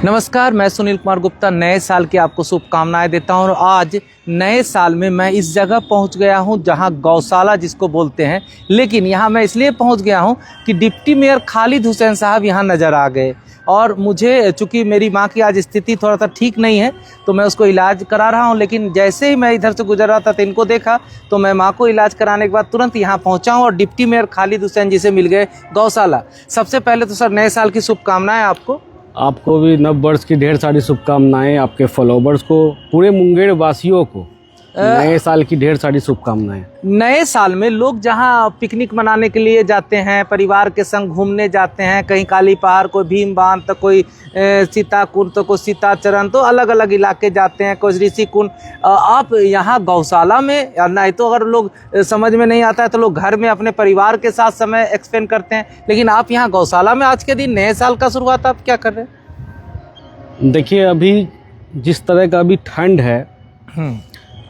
नमस्कार, मैं सुनील कुमार गुप्ता नए साल की आपको शुभकामनाएं देता हूं। और आज नए साल में मैं इस जगह पहुंच गया हूं जहां गौशाला जिसको बोलते हैं, लेकिन यहां मैं इसलिए पहुंच गया हूं कि डिप्टी मेयर खालिद हुसैन साहब यहां नज़र आ गए। और मुझे चूँकि मेरी मां की आज स्थिति थोड़ा सा ठीक नहीं है तो मैं उसको इलाज करा रहा हूं, लेकिन जैसे ही मैं इधर से गुजर रहा था तो इनको देखा तो मैं मां को इलाज कराने के बाद तुरंत यहां पहुंचा हूं और डिप्टी मेयर खालिद हुसैन जी से मिल गए गौशाला। सबसे पहले तो सर नए साल की शुभकामनाएं आपको। आपको भी नव वर्ष की ढेर सारी शुभकामनाएं, आपके फॉलोवर्स को, पूरे मुंगेर वासियों को नए साल की ढेर सारी शुभकामनाएं। नए साल में लोग जहां पिकनिक मनाने के लिए जाते हैं, परिवार के संग घूमने जाते हैं, कहीं काली पहाड़, कोई भीम बांध, तो कोई सीताकुंड, तो कोई सीताचरण, तो अलग अलग इलाके जाते हैं, कोई ऋषि कुंड। आप यहाँ गौशाला में, या नहीं तो अगर लोग समझ में नहीं आता है तो लोग घर में अपने परिवार के साथ समय एक्सपेंड करते हैं, लेकिन आप यहाँ गौशाला में आज के दिन नए साल का शुरुआत आप क्या कर रहे हैं? देखिए, अभी जिस तरह का अभी ठंड है,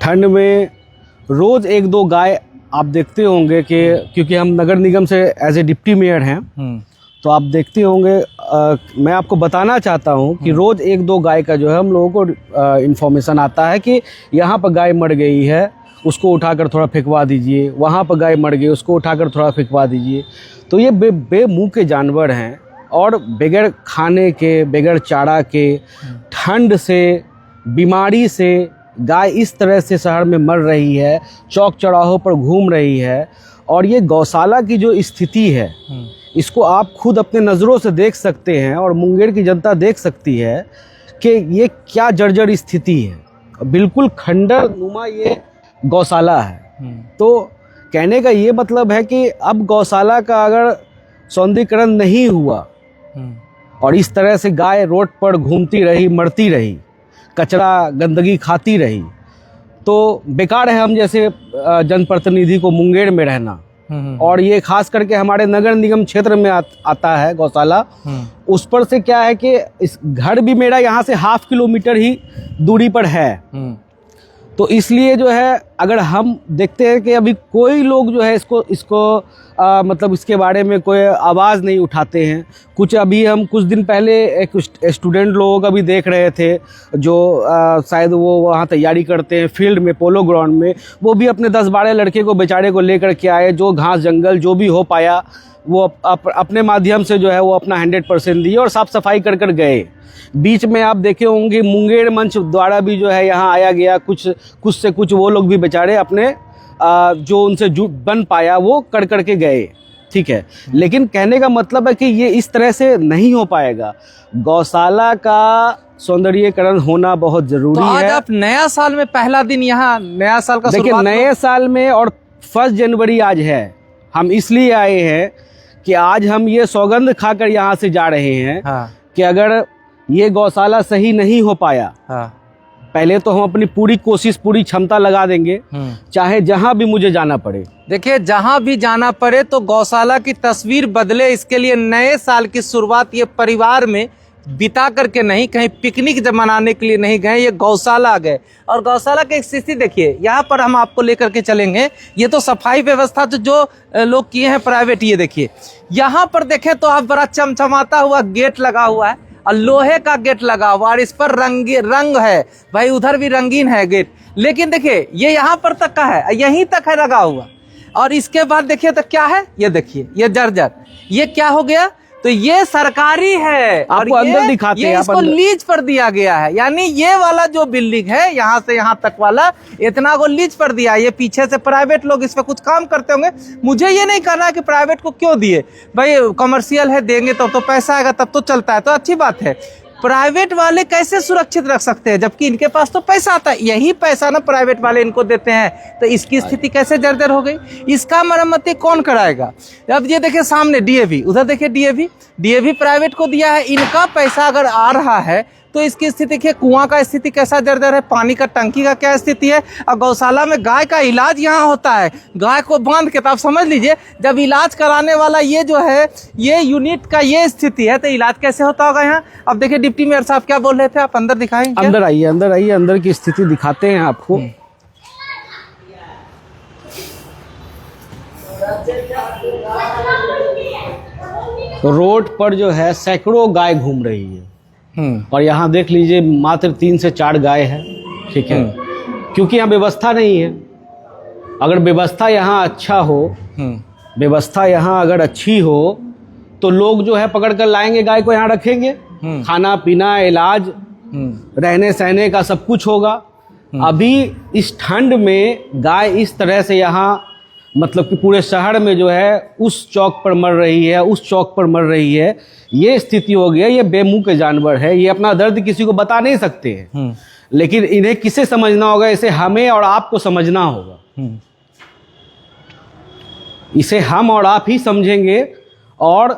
ठंड में रोज़ एक दो गाय आप देखते होंगे कि क्योंकि हम नगर निगम से एज ए डिप्टी मेयर हैं, तो आप देखते होंगे। मैं आपको बताना चाहता हूं कि रोज़ एक दो गाय का जो है हम लोगों को इन्फॉर्मेशन आता है कि यहाँ पर गाय मर गई है, उसको उठाकर थोड़ा फेंकवा दीजिए, वहाँ पर गाय मर गई, उसको उठाकर थोड़ा फेंकवा दीजिए। तो ये बेमुँह के जानवर हैं और बगैर खाने के, बगैर चारा के, ठंड से, बीमारी से गाय इस तरह से शहर में मर रही है, चौक चौराहों पर घूम रही है। और ये गौशाला की जो स्थिति है, इसको आप खुद अपने नज़रों से देख सकते हैं और मुंगेर की जनता देख सकती है कि ये क्या जर्जर स्थिति है। बिल्कुल खंडर नुमा ये गौशाला है। तो कहने का ये मतलब है कि अब गौशाला का अगर सौंदर्यीकरण नहीं हुआ और इस तरह से गाय रोड पर घूमती रही, मरती रही, कचरा गंदगी खाती रही, तो बेकार है हम जैसे जनप्रतिनिधि को मुंगेर में रहना। और ये खास करके हमारे नगर निगम क्षेत्र में आता है गौशाला। उस पर से क्या है कि इस घर भी मेरा यहाँ से 1/2 किलोमीटर ही दूरी पर है। तो इसलिए जो है, अगर हम देखते हैं कि अभी कोई लोग जो है इसको मतलब इसके बारे में कोई आवाज़ नहीं उठाते हैं। अभी हम कुछ दिन पहले एक स्टूडेंट लोगों का भी देख रहे थे जो शायद वो वहाँ तैयारी करते हैं फील्ड में, पोलो ग्राउंड में। वो भी अपने 10-12 लड़के को बेचारे को लेकर के आए, जो घास जंगल जो भी हो पाया वो अपने माध्यम से जो है वो अपना 100% दिए और साफ़ सफाई कर गए। बीच में आप देखे होंगे मुंगेर मंच द्वारा भी जो है यहाँ आया गया, कुछ से कुछ वो लोग भी बेचारे अपने जो उनसे बन पाया वो कर के गए। ठीक है, लेकिन कहने का मतलब है कि ये इस तरह से नहीं हो पाएगा। गौशाला का सौंदर्यीकरण होना बहुत जरूरी तो आज है। आप नया साल में पहला दिन यहाँ नया साल का देखिए, नए साल में और 1 जनवरी आज है, हम इसलिए आए हैं कि आज हम ये सौगंध खाकर यहाँ से जा रहे हैं कि अगर ये गौशाला सही नहीं हो पाया, पहले तो हम अपनी पूरी कोशिश, पूरी क्षमता लगा देंगे, चाहे जहां भी मुझे जाना पड़े। देखिए, जहां भी जाना पड़े तो गौशाला की तस्वीर बदले, इसके लिए नए साल की शुरुआत ये परिवार में बिता करके नहीं, कहीं पिकनिक जब मनाने के लिए नहीं गए, ये गौशाला गए। और गौशाला की स्थिति देखिए, यहाँ पर हम आपको लेकर के चलेंगे। ये तो सफाई व्यवस्था तो जो लोग किए हैं प्राइवेट, ये देखिए यहाँ पर देखें तो आप बड़ा चमचमाता हुआ गेट लगा हुआ है और लोहे का गेट लगा हुआ और इस पर रंग है भाई, उधर भी रंगीन है गेट। लेकिन देखिए ये यहाँ पर तक का है, यहीं तक है लगा हुआ। और इसके बाद देखिए तो क्या है, ये देखिए ये जर्जर, ये क्या हो गया, तो ये सरकारी है। आपको अंदर दिखाते हैं, इसको लीज पर दिया गया है। यानी ये वाला जो बिल्डिंग है यहाँ से यहाँ तक वाला, इतना को लीज पर दिया। ये पीछे से प्राइवेट लोग इस पे कुछ काम करते होंगे। मुझे ये नहीं कहना है कि प्राइवेट को क्यों दिए, भाई कमर्शियल है, देंगे तो पैसा आएगा तब तो चलता है, तो अच्छी बात है। प्राइवेट वाले कैसे सुरक्षित रख सकते हैं जबकि इनके पास तो पैसा आता है, यही पैसा ना प्राइवेट वाले इनको देते हैं, तो इसकी स्थिति कैसे जर्जर हो गई, इसका मरम्मती कौन कराएगा। अब ये देखिए सामने डीएवी, उधर देखिए डीएवी प्राइवेट को दिया है। इनका पैसा अगर आ रहा है तो इसकी स्थिति देखिए, कुआं का स्थिति कैसा जर्जर है, पानी का टंकी का क्या स्थिति है। और गौशाला में गाय का इलाज यहाँ होता है, गाय को बांध के, तो आप समझ लीजिए जब इलाज कराने वाला ये जो है, ये यूनिट का ये स्थिति है, तो इलाज कैसे होता होगा यहाँ। अब देखिए डिप्टी मेयर साहब क्या बोल रहे थे, आप अंदर दिखाएंगे। अंदर आइए, अंदर की स्थिति दिखाते हैं आपको। रोड पर जो है सैकड़ों गाय घूम रही है। और यहाँ देख लीजिए मात्र 3 से 4 गाय है, ठीक है, क्योंकि यहाँ व्यवस्था नहीं है। अगर व्यवस्था यहाँ अच्छा हो, व्यवस्था यहाँ अगर अच्छी हो तो लोग जो है पकड़ कर लाएंगे गाय को, यहाँ रखेंगे, खाना पीना इलाज रहने सहने का सब कुछ होगा। अभी इस ठंड में गाय इस तरह से यहाँ मतलब कि पूरे शहर में जो है उस चौक पर मर रही है, उस चौक पर मर रही है, ये स्थिति हो गई है। ये बेमुंह के जानवर है, ये अपना दर्द किसी को बता नहीं सकते हैं, लेकिन इन्हें किसे समझना होगा? इसे हमें और आपको समझना होगा। इसे हम और आप ही समझेंगे। और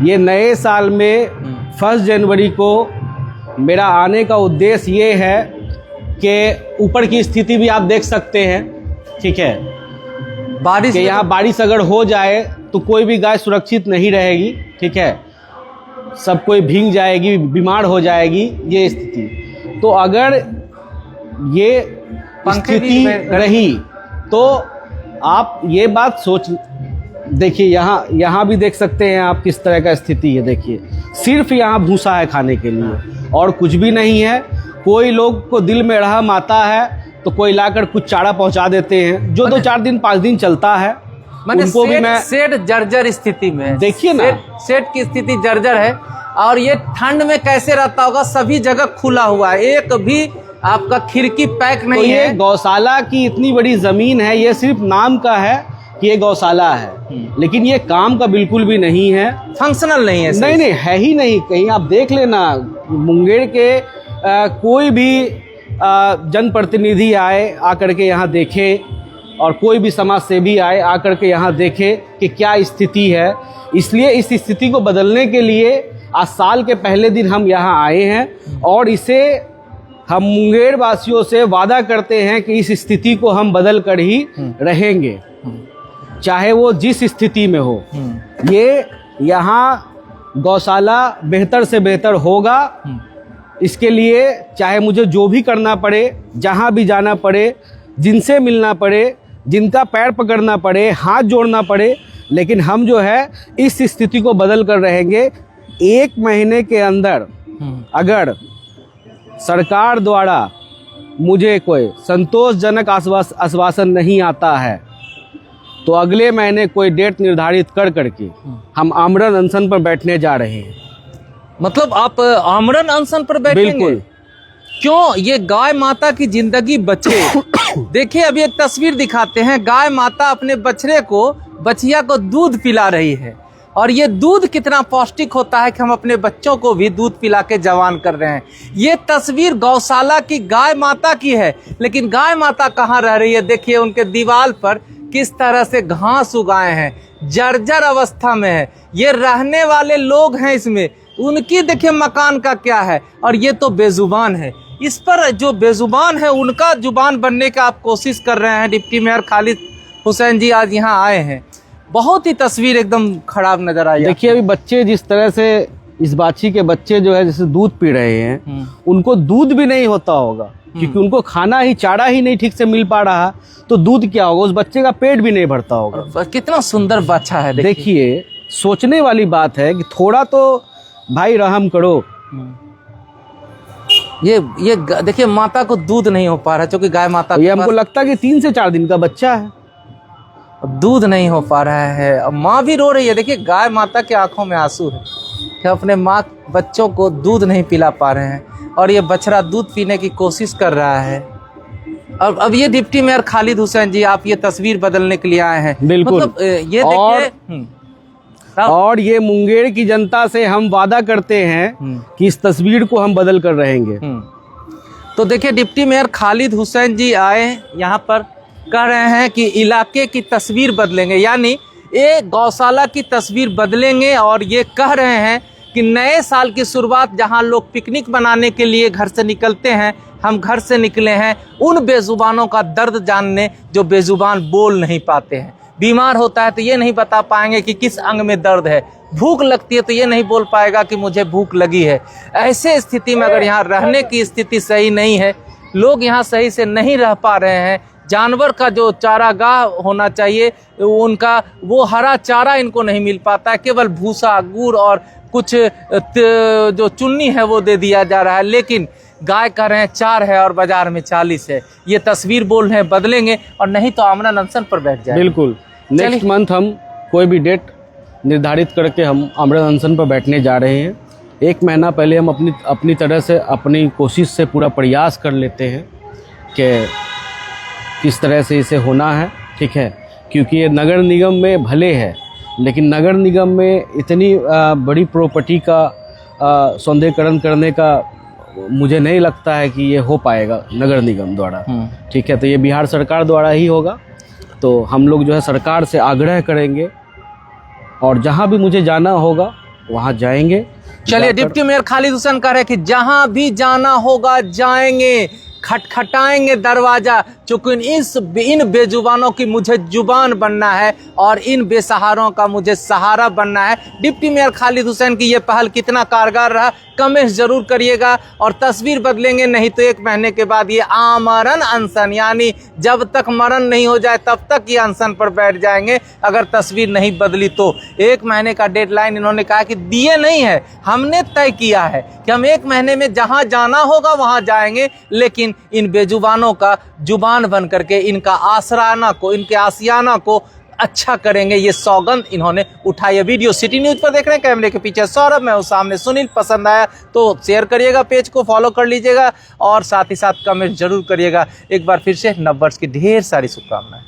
ये नए साल में 1 जनवरी को मेरा आने का उद्देश्य ये है कि ऊपर की स्थिति भी आप देख सकते हैं, ठीक है, बारिश कि यहाँ बारिश अगर हो जाए तो कोई भी गाय सुरक्षित नहीं रहेगी, ठीक है, सब कोई भीग जाएगी, बीमार हो जाएगी, ये स्थिति। तो अगर ये स्थिति रही तो आप ये बात सोच देखिए, यहाँ भी देख सकते हैं आप किस तरह का स्थिति है। देखिए, सिर्फ यहाँ भूसा है खाने के लिए और कुछ भी नहीं है। कोई लोग को दिल में रहम आता है तो कोई लाकर कुछ चारा पहुंचा देते हैं, जो 2-4 दिन 5 दिन चलता है। उनको भी मैं सेठ जर्जर स्थिति में, देखिए ना, सेठ की स्थिति जर्जर है। और ये ठंड में कैसे रहता होगा? सभी जगह खुला हुआ है, एक भी आपका खिड़की पैक नहीं है। ये गौशाला की इतनी बड़ी जमीन है, ये सिर्फ नाम का है कि ये गौशाला है, लेकिन ये काम का बिल्कुल भी नहीं है, फंक्शनल नहीं है। नहीं है ही नहीं। कहीं आप देख लेना, मुंगेर के कोई भी जनप्रतिनिधि आए आकर के यहाँ देखे, और कोई भी समाज सेवी आए आकर के यहाँ देखे कि क्या स्थिति है। इसलिए इस स्थिति को बदलने के लिए आज साल के पहले दिन हम यहाँ आए हैं, और इसे हम मुंगेर वासियों से वादा करते हैं कि इस स्थिति को हम बदल कर ही रहेंगे, चाहे वो जिस स्थिति में हो। ये यहाँ गौशाला बेहतर से बेहतर होगा। इसके लिए चाहे मुझे जो भी करना पड़े, जहाँ भी जाना पड़े, जिनसे मिलना पड़े, जिनका पैर पकड़ना पड़े, हाथ जोड़ना पड़े, लेकिन हम जो है इस स्थिति को बदल कर रहेंगे। 1 महीने के अंदर अगर सरकार द्वारा मुझे कोई संतोषजनक आश्वासन नहीं आता है तो अगले महीने कोई डेट निर्धारित कर करके हम आमरण अनशन पर बैठने जा रहे हैं। मतलब आप आमरण अनशन पर बैठेंगे? बिल्कुल। क्यों? ये गाय माता की जिंदगी बचे। देखिए, अभी एक तस्वीर दिखाते हैं। गाय माता अपने बछिया को दूध पिला रही है, और ये दूध कितना पौष्टिक होता है कि हम अपने बच्चों को भी दूध पिला के जवान कर रहे हैं। ये तस्वीर गौशाला की गाय माता की है, लेकिन गाय माता कहाँ रह रही है? देखिए, उनके दीवार पर किस तरह से घास उगाए हैं, जर्जर अवस्था में है। ये रहने वाले लोग हैं इसमें, उनकी देखिए मकान का क्या है। और ये तो बेजुबान है। इस पर जो बेजुबान है उनका जुबान बनने का आप कोशिश कर रहे हैं। डिप्टी मेयर खालिद हुसैन जी आज यहाँ आए हैं। बहुत ही तस्वीर एकदम खराब नजर आई। देखिए, अभी बच्चे जिस तरह से, इस बाछी के बच्चे जो है जैसे दूध पी रहे हैं, उनको दूध भी नहीं होता होगा, क्योंकि उनको खाना ही, चारा ही नहीं ठीक से मिल पा रहा, तो दूध क्या होगा? उस बच्चे का पेट भी नहीं भरता होगा। कितना सुंदर बच्चा है। देखिए, सोचने वाली बात है कि थोड़ा तो भाई रहम करो। ये देखिए, माता को दूध नहीं हो पा रहा, क्योंकि गाय माता, ये हमको लगता है कि 3 से 4 दिन का बच्चा है, दूध नहीं हो पा रहा है। और माँ भी रो रही है। देखिए, गाय माता के आंखों में आंसू है कि अपने माँ बच्चों को दूध नहीं पिला पा रहे हैं, और ये बछड़ा दूध पीने की कोशिश कर रहा है। अब ये डिप्टी मेयर खालिद हुसैन जी, आप ये तस्वीर बदलने के लिए आए हैं। बिल्कुल। मतलब ये देखिए, और ये मुंगेर की जनता से हम वादा करते हैं कि इस तस्वीर को हम बदल कर रहेंगे। तो देखिए, डिप्टी मेयर खालिद हुसैन जी आए यहाँ पर, कह रहे हैं कि इलाके की तस्वीर बदलेंगे, यानी ये गौशाला की तस्वीर बदलेंगे। और ये कह रहे हैं कि नए साल की शुरुआत, जहाँ लोग पिकनिक मनाने के लिए घर से निकलते हैं, हम घर से निकले हैं उन बेजुबानों का दर्द जानने, जो बेजुबान बोल नहीं पाते हैं। बीमार होता है तो ये नहीं बता पाएंगे कि किस अंग में दर्द है, भूख लगती है तो ये नहीं बोल पाएगा कि मुझे भूख लगी है। ऐसे स्थिति में अगर यहाँ रहने की स्थिति सही नहीं है, लोग यहाँ सही से नहीं रह पा रहे हैं, जानवर का जो चारागाह होना चाहिए उनका, वो हरा चारा इनको नहीं मिल पाता है। केवल भूसा, गुड़ और कुछ जो चुन्नी है वो दे दिया जा रहा है, लेकिन गाय कह रहे हैं 4 है और बाजार में 40 है। ये तस्वीर बोल रहे हैं बदलेंगे और नहीं तो आमरण अनशन पर बैठ जाएंगे। बिल्कुल, नेक्स्ट मंथ हम कोई भी डेट निर्धारित करके हम आमरण अनशन पर बैठने जा रहे हैं। 1 महीना पहले हम अपनी तरह से अपनी कोशिश से पूरा प्रयास कर लेते हैं कि किस तरह से इसे होना है, ठीक है। क्योंकि ये नगर निगम में भले है, लेकिन नगर निगम में इतनी बड़ी प्रॉपर्टी का सौंदर्यीकरण करने का मुझे नहीं लगता है कि ये हो पाएगा नगर निगम द्वारा, ठीक है। तो ये बिहार सरकार द्वारा ही होगा। तो हम लोग जो है सरकार से आग्रह करेंगे और जहाँ भी मुझे जाना होगा वहाँ जाएंगे। चलिए, डिप्टी मेयर खालिद हुसैन कह रहे हैं कि जहाँ भी जाना होगा जाएंगे, खटखटाएंगे दरवाजा, चूंकि इन बेजुबानों की मुझे जुबान बनना है और इन बेसहारों का मुझे सहारा बनना है। डिप्टी मेयर खालिद हुसैन की ये पहल कितना कारगर रहा कमेंट जरूर करिएगा। और तस्वीर बदलेंगे नहीं तो 1 महीने के बाद ये आमरण अनशन, यानी जब तक मरण नहीं हो जाए तब तक ये अनशन पर बैठ जाएंगे अगर तस्वीर नहीं बदली तो। 1 महीने का डेडलाइन इन्होंने कहा कि दिए नहीं है, हमने तय किया है कि हम 1 महीने में जहां जाना होगा वहां जाएंगे, लेकिन इन बेजुबानों का जुबान बन करके इनका आसराना को, इनके आसियाना को अच्छा करेंगे। ये सौगंध इन्होंने उठाई है। वीडियो सिटी न्यूज पर देख रहे हैं, कैमरे के पीछे सौरभ, मैं हूं सामने सुनील। पसंद आया तो शेयर करिएगा, पेज को फॉलो कर लीजिएगा और साथ ही साथ कमेंट जरूर करिएगा। एक बार फिर से नववर्ष की ढेर सारी शुभकामनाएं।